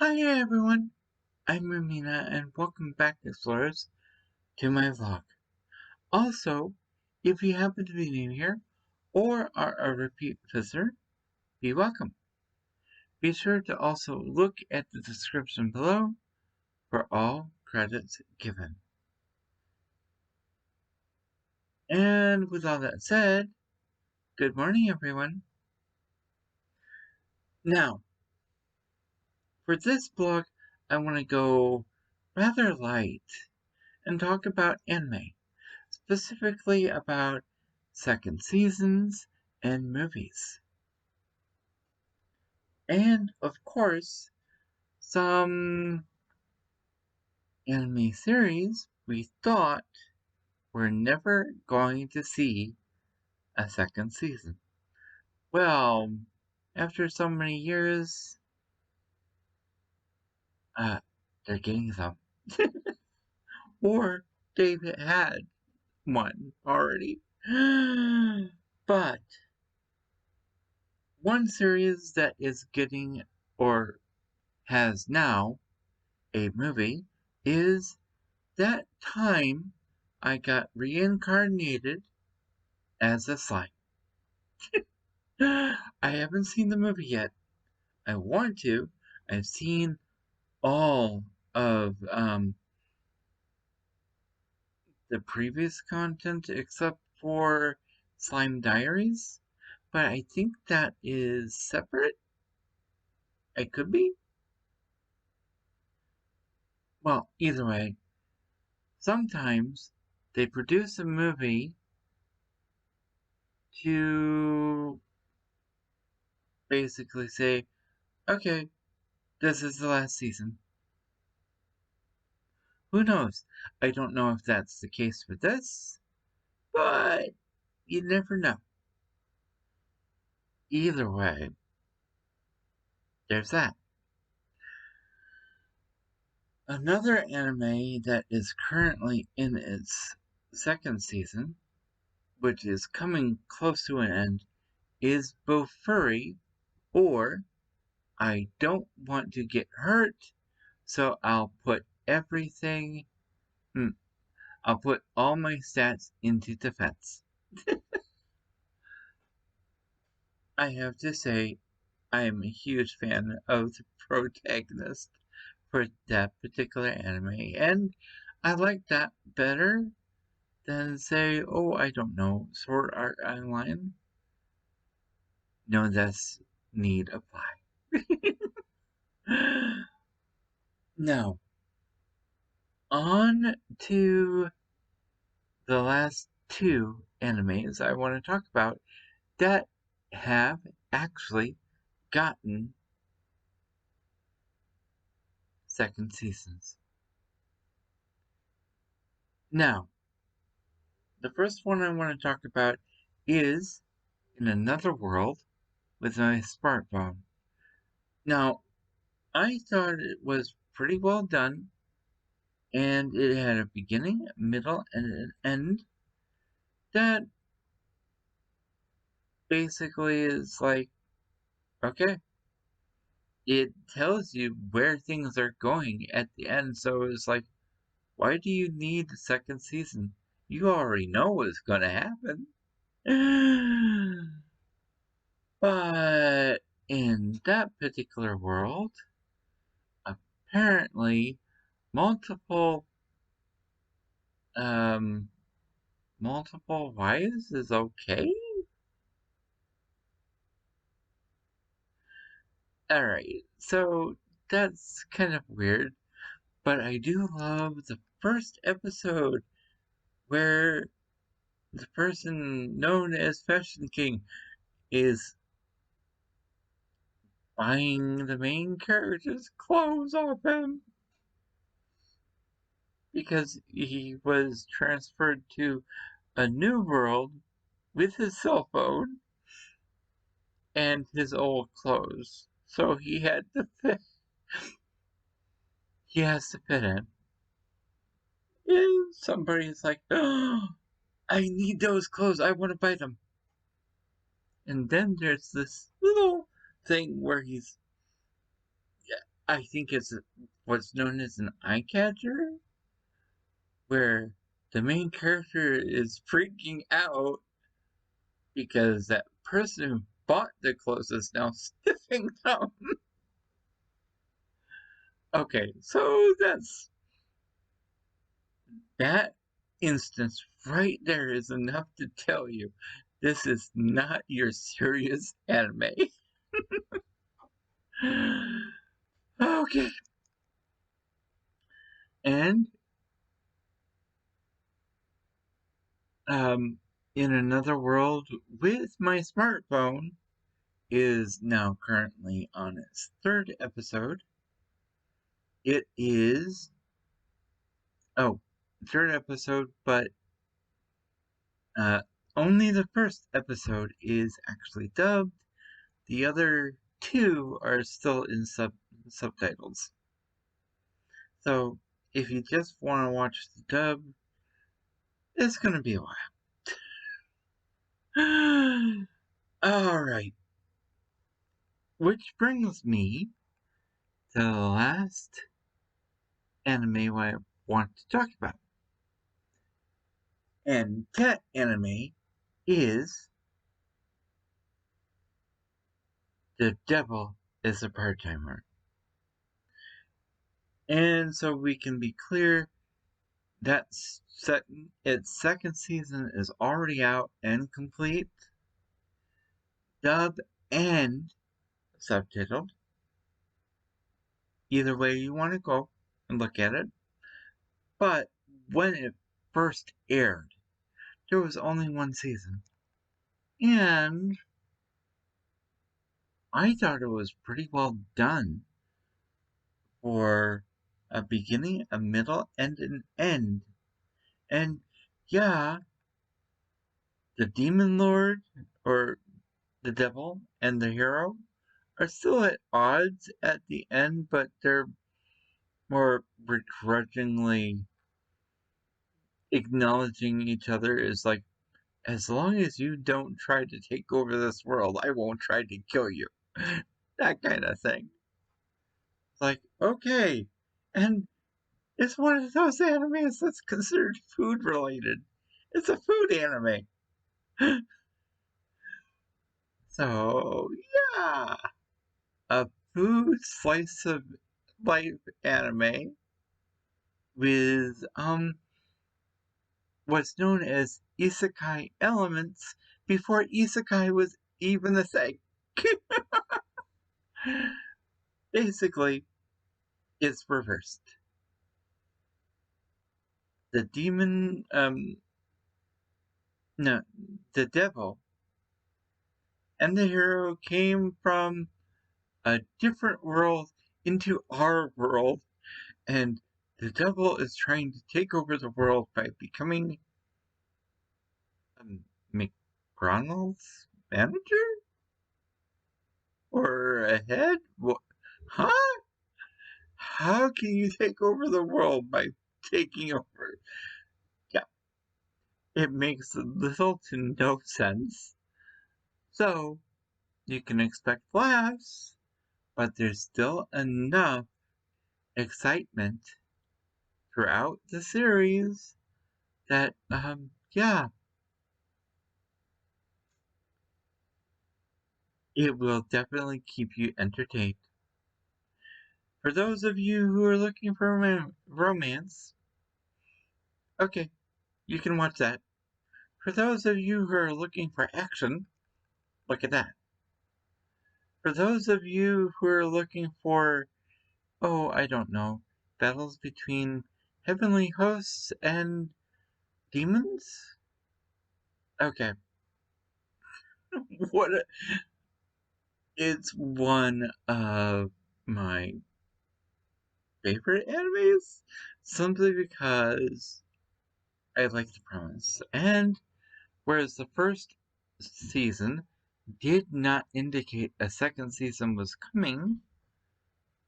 Hi everyone, I'm Amena and welcome back explorers to my vlog. Also, if you happen to be new here or are a repeat visitor, be welcome. Be sure to also look at the description below for all credits given. And with all that said, good morning everyone. Now, for this vlog, I want to go rather light and talk about anime. Specifically about second seasons and movies. And, of course, some anime series we thought were never going to see a second season. Well, after so many years, they're getting some. Or they've had one already. But one series that is getting, or has now, a movie is That Time I Got Reincarnated as a Slime. I haven't seen the movie yet. I want to. I've seen all of the previous content except for Slime Diaries, but I think that is separate. It could be. Well, either way, sometimes they produce a movie to basically say, okay, this is the last season. Who knows? I don't know if that's the case for this, but you never know. Either way, there's that. Another anime that is currently in its second season, which is coming close to an end, is Bofuri, or I Don't Want to Get Hurt, so I'll put everything. I'll put all my stats into defense. I have to say, I am a huge fan of the protagonist for that particular anime, and I like that better than, say, oh, I don't know, Sword Art Online. No, that's need apply. Now, on to the last two animes I want to talk about that have actually gotten second seasons. Now, the first one I want to talk about is In Another World with my smartphone. Now, I thought it was pretty well done, and it had a beginning, middle, and an end that basically is like, okay, it tells you where things are going at the end, so it's like, why do you need the second season? You already know what's gonna happen. But in that particular world, apparently multiple multiple wives is okay? Alright, so that's kind of weird, but I do love the first episode where the person known as Fashion King is buying the main character's clothes off him because he was transferred to a new world with his cell phone and his old clothes. So he had to fit. He has to fit in. And somebody's like, oh, I need those clothes. I want to buy them. And then there's this little thing where he's I think it's what's known as an eye catcher, where the main character is freaking out because that person who bought the clothes is now sniffing them. Okay, so that instance right there is enough to tell you this is not your serious anime. Okay. And in another world with my smartphone is now currently on its third episode. It is third episode, but only the first episode is actually dubbed. The other two are still in subtitles. So if you just want to watch the dub, it's gonna be a while. Alright. Which brings me to the last anime I want to talk about. And that anime is The Devil is a Part-Timer. And so we can be clear, its second season is already out and complete, dubbed and subtitled. Either way you want to go and look at it. But when it first aired, there was only one season. And I thought it was pretty well done for a beginning, a middle, and an end. And yeah, the demon lord, or the devil, and the hero are still at odds at the end, but they're more begrudgingly acknowledging each other as like, as long as you don't try to take over this world, I won't try to kill you. That kind of thing. It's like, okay. And it's one of those animes that's considered food related. It's a food anime. So, yeah. A food slice of life anime with what's known as isekai elements before isekai was even a thing. Basically, it's reversed. The demon, no, the devil and the hero came from a different world into our world, and the devil is trying to take over the world by becoming McDonald's manager? Or a head? What? Huh? How can you take over the world by taking over? Yeah, it makes little to no sense. So, you can expect laughs, but there's still enough excitement throughout the series that, yeah, it will definitely keep you entertained. For those of you who are looking for romance, okay, you can watch that. For those of you who are looking for action, look at that. For those of you who are looking for, oh, I don't know, battles between heavenly hosts and demons? Okay. What it's one of my favorite animes simply because I like the premise. And whereas the first season did not indicate a second season was coming,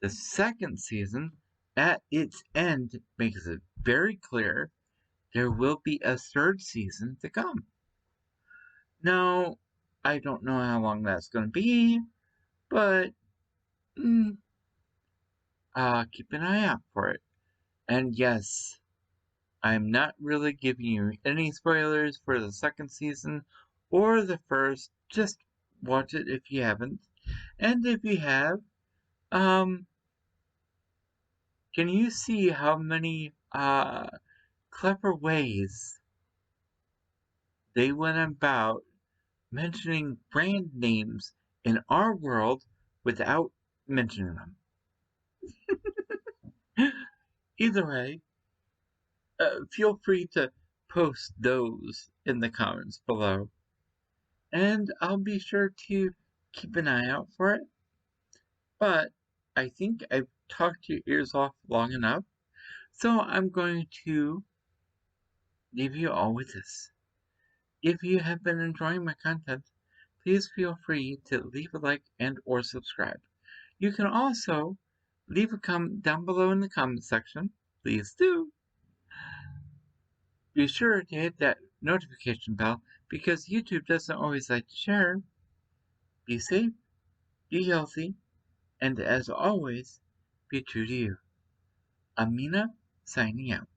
the second season at its end makes it very clear there will be a third season to come. Now, I don't know how long that's going to be, but keep an eye out for it. And yes, I'm not really giving you any spoilers for the second season or the first. Just watch it if you haven't. And if you have, can you see how many clever ways they went about mentioning brand names in our world without mentioning them? Either way, feel free to post those in the comments below, and I'll be sure to keep an eye out for it. But I think I've talked your ears off long enough, so I'm going to leave you all with this. If you have been enjoying my content, please feel free to leave a like and or subscribe. You can also leave a comment down below in the comment section. Please do. Be sure to hit that notification bell because YouTube doesn't always like to share. Be safe, be healthy, and as always, be true to you. Amena signing out.